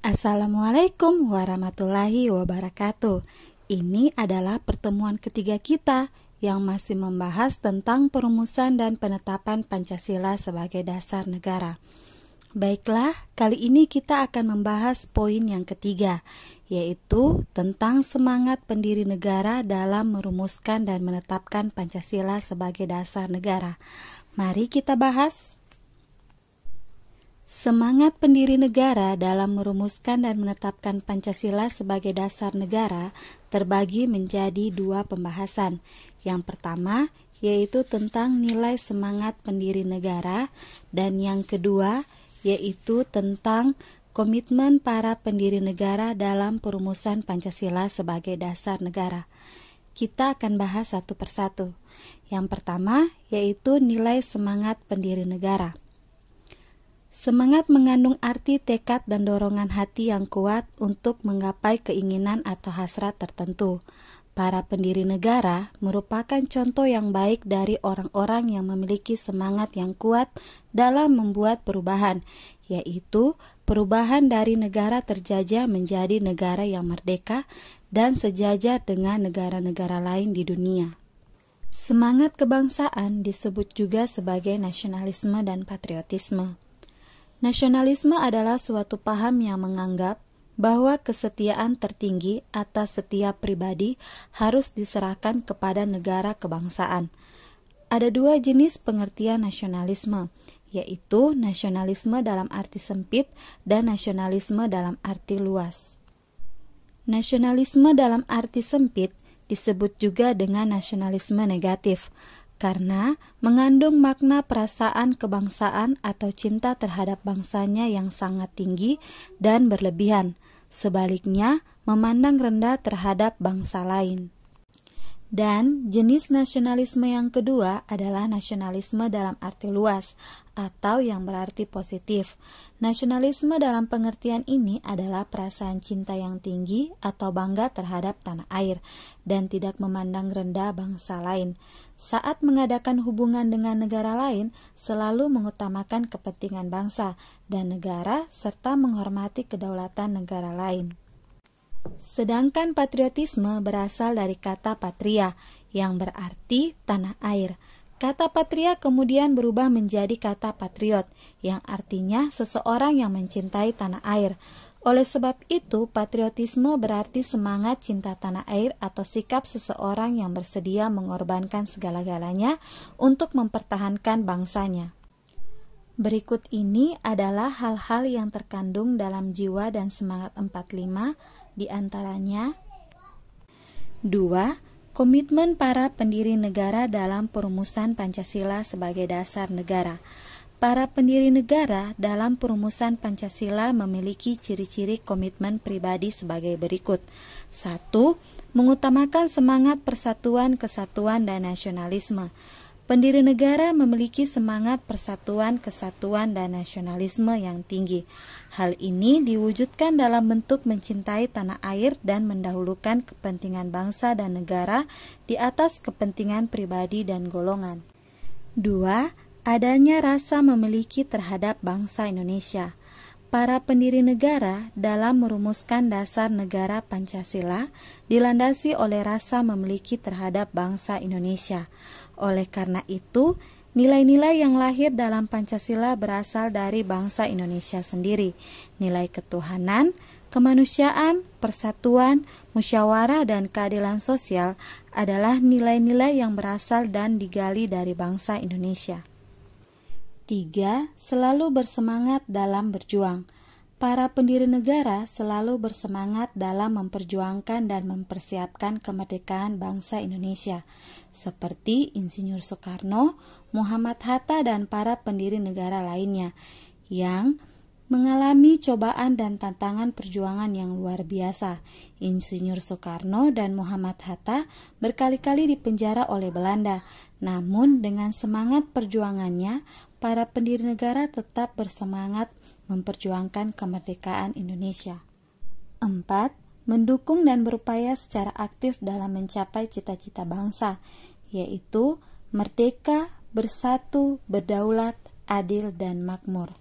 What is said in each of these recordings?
Assalamualaikum warahmatullahi wabarakatuh. Ini adalah pertemuan ketiga kita yang masih membahas tentang perumusan dan penetapan Pancasila sebagai dasar negara. Baiklah, kali ini kita akan membahas poin yang ketiga, yaitu tentang semangat pendiri negara dalam merumuskan dan menetapkan Pancasila sebagai dasar negara. Mari kita bahas. Semangat pendiri negara dalam merumuskan dan menetapkan Pancasila sebagai dasar negara terbagi menjadi dua pembahasan. Yang pertama yaitu tentang nilai semangat pendiri negara, dan yang kedua yaitu tentang komitmen para pendiri negara dalam perumusan Pancasila sebagai dasar negara. Kita akan bahas satu persatu. Yang pertama yaitu nilai semangat pendiri negara. Semangat mengandung arti tekad dan dorongan hati yang kuat untuk menggapai keinginan atau hasrat tertentu. Para pendiri negara merupakan contoh yang baik dari orang-orang yang memiliki semangat yang kuat dalam membuat perubahan, yaitu perubahan dari negara terjajah menjadi negara yang merdeka dan sejajar dengan negara-negara lain di dunia. Semangat kebangsaan disebut juga sebagai nasionalisme dan patriotisme. Nasionalisme adalah suatu paham yang menganggap bahwa kesetiaan tertinggi atas setiap pribadi harus diserahkan kepada negara kebangsaan. Ada dua jenis pengertian nasionalisme, yaitu nasionalisme dalam arti sempit dan nasionalisme dalam arti luas. Nasionalisme dalam arti sempit disebut juga dengan nasionalisme negatif, karena mengandung makna perasaan kebangsaan atau cinta terhadap bangsanya yang sangat tinggi dan berlebihan, sebaliknya memandang rendah terhadap bangsa lain. Dan jenis nasionalisme yang kedua adalah nasionalisme dalam arti luas atau yang berarti positif. Nasionalisme dalam pengertian ini adalah perasaan cinta yang tinggi atau bangga terhadap tanah air dan tidak memandang rendah bangsa lain. Saat mengadakan hubungan dengan negara lain, selalu mengutamakan kepentingan bangsa dan negara serta menghormati kedaulatan negara lain. Sedangkan patriotisme berasal dari kata patria yang berarti tanah air. Kata patria kemudian berubah menjadi kata patriot yang artinya seseorang yang mencintai tanah air. Oleh sebab itu, patriotisme berarti semangat cinta tanah air atau sikap seseorang yang bersedia mengorbankan segala-galanya untuk mempertahankan bangsanya. Berikut ini adalah hal-hal yang terkandung dalam jiwa dan semangat 45, di antaranya 2. Komitmen para pendiri negara dalam perumusan Pancasila sebagai dasar negara. Para pendiri negara dalam perumusan Pancasila memiliki ciri-ciri komitmen pribadi sebagai berikut. 1. Mengutamakan semangat persatuan, kesatuan, dan nasionalisme. Pendiri negara memiliki semangat persatuan, kesatuan, dan nasionalisme yang tinggi. Hal ini diwujudkan dalam bentuk mencintai tanah air dan mendahulukan kepentingan bangsa dan negara di atas kepentingan pribadi dan golongan. 2. Adanya rasa memiliki terhadap bangsa Indonesia. Para pendiri negara dalam merumuskan dasar negara Pancasila dilandasi oleh rasa memiliki terhadap bangsa Indonesia. Oleh karena itu, nilai-nilai yang lahir dalam Pancasila berasal dari bangsa Indonesia sendiri. Nilai ketuhanan, kemanusiaan, persatuan, musyawarah, dan keadilan sosial adalah nilai-nilai yang berasal dan digali dari bangsa Indonesia. 3. Selalu bersemangat dalam berjuang. Para pendiri negara selalu bersemangat dalam memperjuangkan dan mempersiapkan kemerdekaan bangsa Indonesia, seperti Insinyur Soekarno, Muhammad Hatta, dan para pendiri negara lainnya yang mengalami cobaan dan tantangan perjuangan yang luar biasa. Insinyur Soekarno dan Muhammad Hatta berkali-kali dipenjara oleh Belanda, namun dengan semangat perjuangannya, para pendiri negara tetap bersemangat memperjuangkan kemerdekaan Indonesia. 4. Mendukung dan berupaya secara aktif dalam mencapai cita-cita bangsa, yaitu merdeka, bersatu, berdaulat, adil, dan makmur.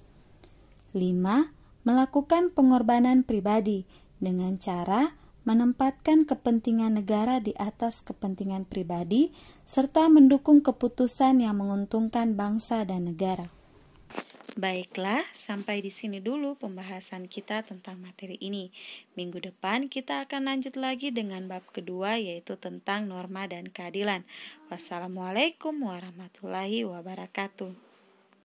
5. melakukan pengorbanan pribadi dengan cara menempatkan kepentingan negara di atas kepentingan pribadi, serta mendukung keputusan yang menguntungkan bangsa dan negara. Baiklah, sampai di sini dulu pembahasan kita tentang materi ini. Minggu depan kita akan lanjut lagi dengan bab kedua, yaitu tentang norma dan keadilan. Wassalamualaikum warahmatullahi wabarakatuh.